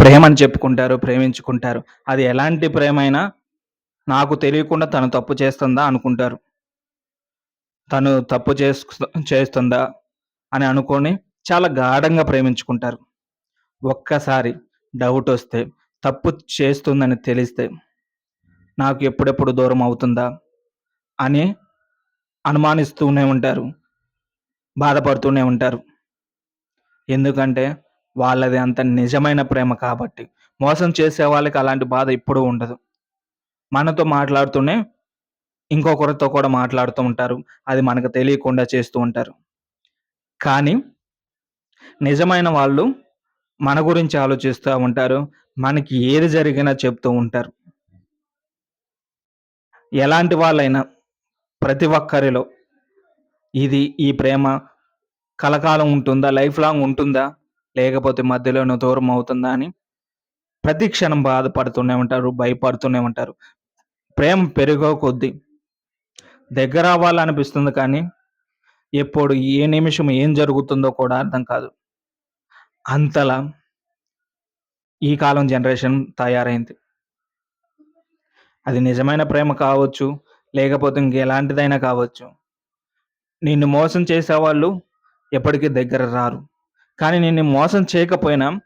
ప్రేమని చెప్పుకుంటారు, ప్రేమించుకుంటారు. అది ఎలాంటి ప్రేమైనా నాకు తెలియకుండా తను తప్పు చేస్తుందా అనుకుంటారు. తను తప్పు చేస్తుందా అని అనుకోని చాలా గాఢంగా ప్రేమించుకుంటారు. ఒక్కసారి డౌటొస్తే, తప్పు చేస్తుందని తెలిస్తే, నాకు ఎప్పుడెప్పుడు దూరం అవుతుందా అని అనుమానిస్తూనే ఉంటారు. బాధపడుతూనే ఉంటారు. ఎందుకంటే వాళ్ళది అంత నిజమైన ప్రేమ కాబట్టి. మోసం చేసే వాళ్ళకి అలాంటి బాధ ఎప్పుడూ ఉండదు. మనతో మాట్లాడుతూనే ఇంకొకరితో కూడా మాట్లాడుతూ ఉంటారు. అది మనకు తెలియకుండా చేస్తూ ఉంటారు. కానీ నిజమైన వాళ్ళు మన గురించి ఆలోచిస్తా ఉంటారు. మనకి ఏది జరిగినా చెప్తూ ఉంటారు. ఎలాంటి వాళ్ళైనా ప్రతి ఒక్కరిలో ఈ ప్రేమ కలకాలం ఉంటుందా? లైఫ్ లాంగ్ ఉంటుందా? లేకపోతే మధ్యలోనే దూరం అవుతుందా? అని ప్రతి క్షణం బాధపడుతూనే ఉంటారు. భయపడుతూనే ఉంటారు. ప్రేమ పెరిగే కొద్దీ దగ్గరవ్వాలనిపిస్తుంది కానీ, ఎప్పుడు ఏ నిమిషం ఏం జరుగుతుందో కూడా అర్థం కాదు. అంతలా ఈ కాలం జనరేషన్ తయారైంది. అది నిజమైన ప్రేమ కావచ్చు, లేకపోతే ఇంకెలాంటిదైనా కావచ్చు. నిన్ను మోసం చేసేవాళ్ళు ఎప్పటికీ దగ్గర రారు. కానీ నిన్ను మోసం చేయకపోయినా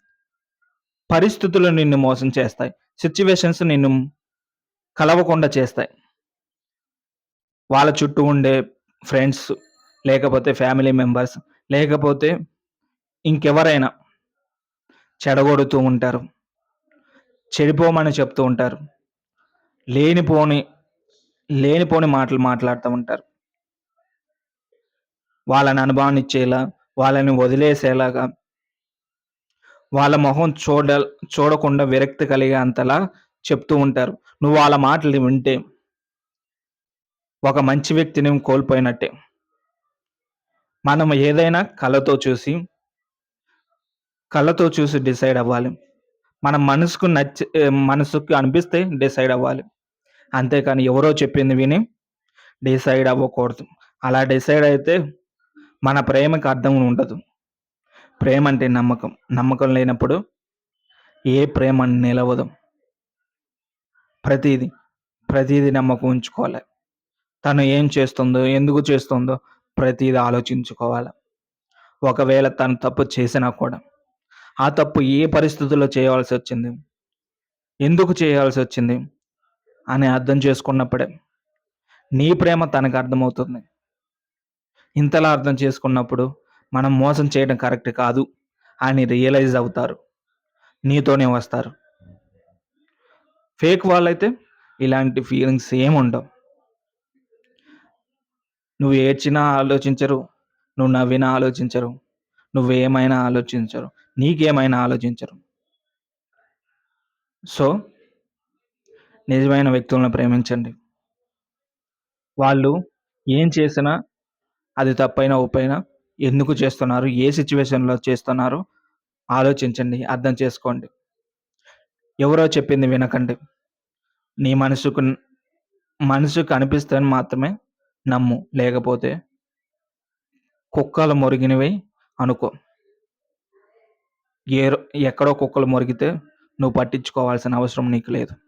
పరిస్థితులు నిన్ను మోసం చేస్తాయి. సిట్యుయేషన్స్ నిన్ను కలవకుండా చేస్తాయి. వాళ్ళ చుట్టూ ఉండే ఫ్రెండ్స్, లేకపోతే ఫ్యామిలీ మెంబర్స్, లేకపోతే ఇంకెవరైనా చెడగొడుతూ ఉంటారు. చెడిపోమని చెప్తూ ఉంటారు. లేనిపోని, లేనిపోని మాటలు మాట్లాడుతూ ఉంటారు. వాళ్ళని అనుమానించేలా, వాళ్ళని వదిలేసేలాగా, వాళ్ళ మొహం చూడకుండా విరక్తి కలిగే అంతలా చెప్తూ ఉంటారు. నువ్వు వాళ్ళ మాటలు వింటే ఒక మంచి వ్యక్తిని కోల్పోయినట్టే. మనం ఏదైనా కళ్ళతో చూసి డిసైడ్ అవ్వాలి. మన మనసుకు అనిపిస్తే డిసైడ్ అవ్వాలి. అంతేకాని ఎవరో చెప్పింది విని డిసైడ్ అవ్వకూడదు. అలా డిసైడ్ అయితే మన ప్రేమకి అర్థం ఉండదు. ప్రేమ అంటే నమ్మకం. నమ్మకం లేనప్పుడు ఏ ప్రేమ నిలవదు. ప్రతీది, ప్రతీది నమ్మకం ఉంచుకోవాలి. తను ఏం చేస్తుందో, ఎందుకు చేస్తుందో ప్రతీది ఆలోచించుకోవాలి. ఒకవేళ తను తప్పు చేసినా కూడా, ఆ తప్పు ఏ పరిస్థితుల్లో చేయవలసొచ్చింది? ఎందుకు చేయాల్సొచ్చింది? అని అర్థం చేసుకున్నప్పుడే నీ ప్రేమ తనకు అర్థమవుతుంది. ఇంతలా అర్థం చేసుకున్నప్పుడు మనం మోసం చేయడం కరెక్ట్ కాదు అని రియలైజ్ అవుతారు. నీతోనే వస్తారు. ఫేక్ వాళ్ళైతే ఇలాంటి ఫీలింగ్స్ ఏముండవు. నువ్వు ఏడ్చినా ఆలోచించరు. నువ్వు నవ్వినా ఆలోచించరు. నువ్వేమైనా ఆలోచించరు. నీకేమైనా ఆలోచించరు. సో, నిజమైన వ్యక్తులను ప్రేమించండి. వాళ్ళు ఏం చేసినా అది తప్పైనా, ఒప్పైనా ఎందుకు చేస్తున్నారు? ఏ సిట్యుయేషన్‌లో చేస్తున్నారు? ఆలోచించండి. అర్థం చేసుకోండి. ఎవరో చెప్పింది వినకండి. నీ మనసుకు అనిపిస్తే మాత్రమే నమ్ము. లేకపోతే కుక్కలు మొరిగినవి అనుకో. ఏరో ఎక్కడో కుక్కలు మొరిగితే నువ్వు పట్టించుకోవాల్సిన అవసరం నీకు లేదు.